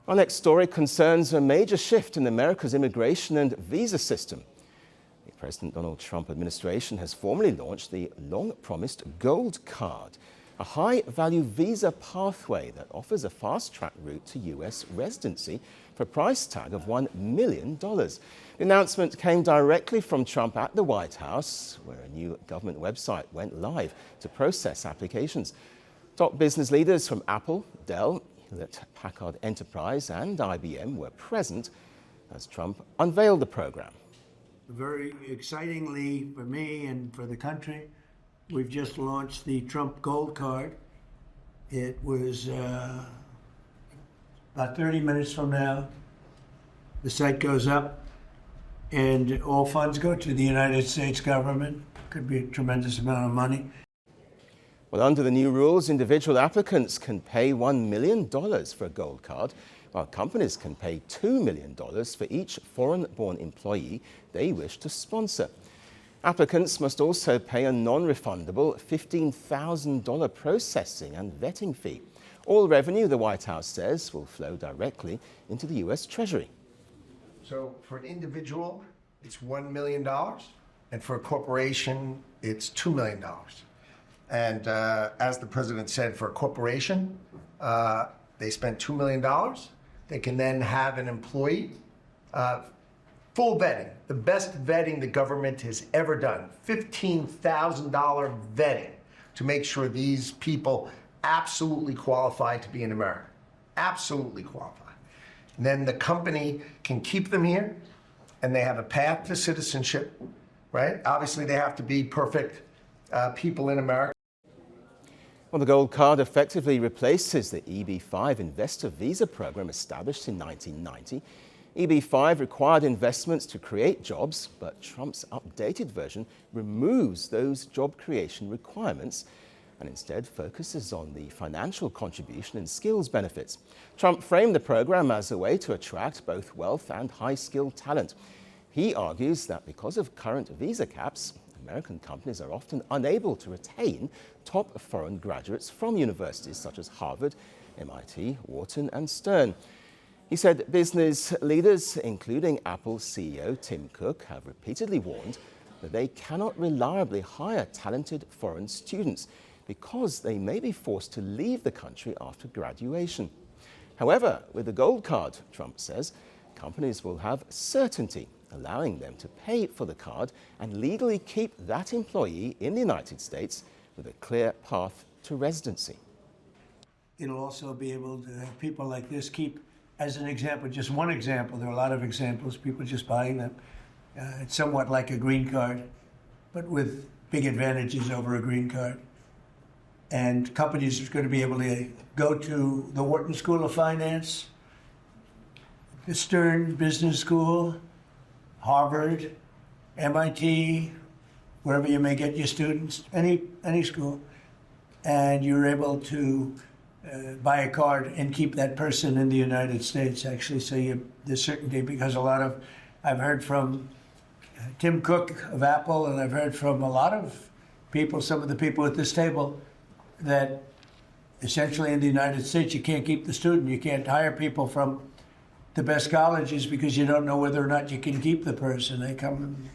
Our next story concerns a major shift in America's immigration and visa system. The President Donald Trump administration has formally launched the long-promised Gold Card, a high-value visa pathway that offers a fast-track route to U.S. residency for a price tag of $1 million. The announcement came directly from Trump at the White House, where a new government website went live to process applications. Top business leaders from Apple, Dell, Hewlett-Packard Enterprise and IBM were present as Trump unveiled the program. Very excitingly for me and for the country, we've just launched the Trump Gold Card. It was about 30 minutes from now. The site goes up and all funds go to the United States government. Could be a tremendous amount of money. Well, under the new rules, individual applicants can pay $1 million for a Gold Card, while companies can pay $2 million for each foreign-born employee they wish to sponsor. Applicants must also pay a non-refundable $15,000 processing and vetting fee. All revenue, the White House says, will flow directly into the U.S. Treasury. So for an individual, it's $1 million, and for a corporation, it's $2 million. And as the president said, for a corporation, they spend $2 million. They can then have an employee, full vetting, the best vetting the government has ever done, $15,000 vetting to make sure these people absolutely qualify to be in America, absolutely qualify. And then the company can keep them here, and they have a path to citizenship, right? Obviously, they have to be perfect people in America. Well, the Gold Card effectively replaces the EB-5 investor visa program established in 1990. EB-5 required investments to create jobs, but Trump's updated version removes those job creation requirements and instead focuses on the financial contribution and skills benefits. Trump framed the program as a way to attract both wealth and high-skilled talent. He argues that because of current visa caps, American companies are often unable to retain top foreign graduates from universities such as Harvard, MIT, Wharton, and Stern. He said business leaders, including Apple CEO Tim Cook, have repeatedly warned that they cannot reliably hire talented foreign students because they may be forced to leave the country after graduation. However, with the Gold Card, Trump says, companies will have certainty, allowing them to pay for the card and legally keep that employee in the United States with a clear path to residency. It'll also be able to have people like this keep, as an example, just one example, there are a lot of examples, people just buying them. It's somewhat like a green card, but with big advantages over a green card. And companies are going to be able to go to the Wharton School of Finance, the Stern Business School, Harvard, MIT, wherever you may get your students, any school, and you're able to buy a card and keep that person in the United States, actually, so there's certainty, because I've heard from Tim Cook of Apple, and I've heard from a lot of people, some of the people at this table, that essentially in the United States you can't keep the student, you can't hire people from the best colleges because you don't know whether or not you can keep the person. They come and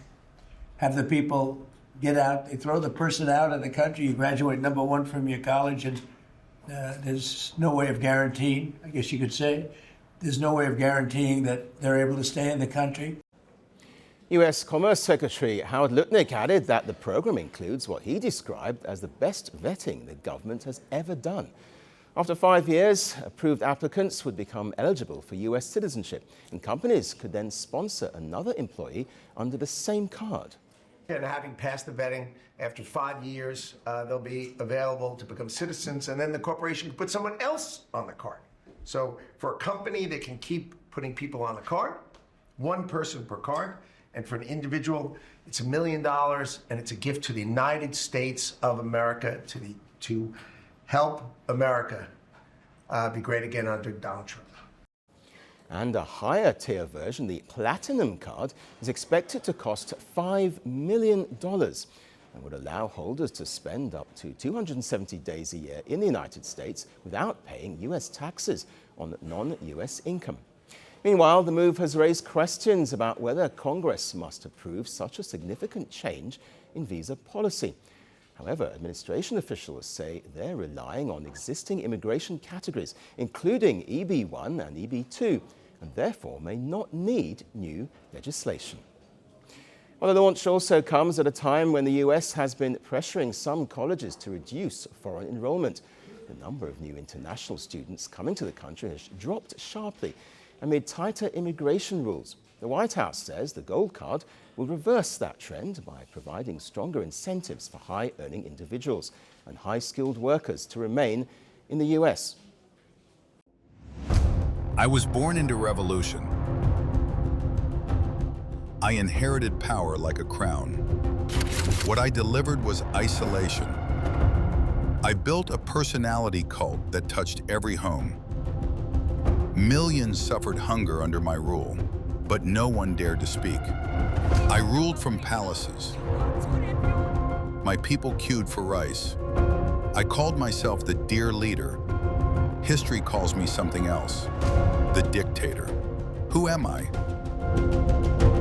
have the people get out, they throw the person out of the country, you graduate #1 from your college, and there's no way of guaranteeing, I guess you could say, there's no way of guaranteeing that they're able to stay in the country. U.S. Commerce Secretary Howard Lutnick added that the program includes what he described as the best vetting the government has ever done. After 5 years, approved applicants would become eligible for U.S. citizenship, and companies could then sponsor another employee under the same card. And having passed the vetting, after 5 years, they'll be available to become citizens, and then the corporation can put someone else on the card. So for a company, they can keep putting people on the card, one person per card, and for an individual, it's $1 million, and it's a gift to the United States of America, to help America be great again under Donald Trump. And a higher tier version, the Platinum Card, is expected to cost $5 million and would allow holders to spend up to 270 days a year in the United States without paying U.S. taxes on non-US income. Meanwhile, the move has raised questions about whether Congress must approve such a significant change in visa policy. However, administration officials say they're relying on existing immigration categories, including EB1 and EB2, and therefore may not need new legislation. Well, the launch also comes at a time when the US has been pressuring some colleges to reduce foreign enrollment. The number of new international students coming to the country has dropped sharply amid tighter immigration rules. The White House says the Gold Card will reverse that trend by providing stronger incentives for high-earning individuals and high-skilled workers to remain in the US. I was born into revolution. I inherited power like a crown. What I delivered was isolation. I built a personality cult that touched every home. Millions suffered hunger under my rule, but no one dared to speak. I ruled from palaces. My people queued for rice. I called myself the dear leader. History calls me something else, the dictator. Who am I?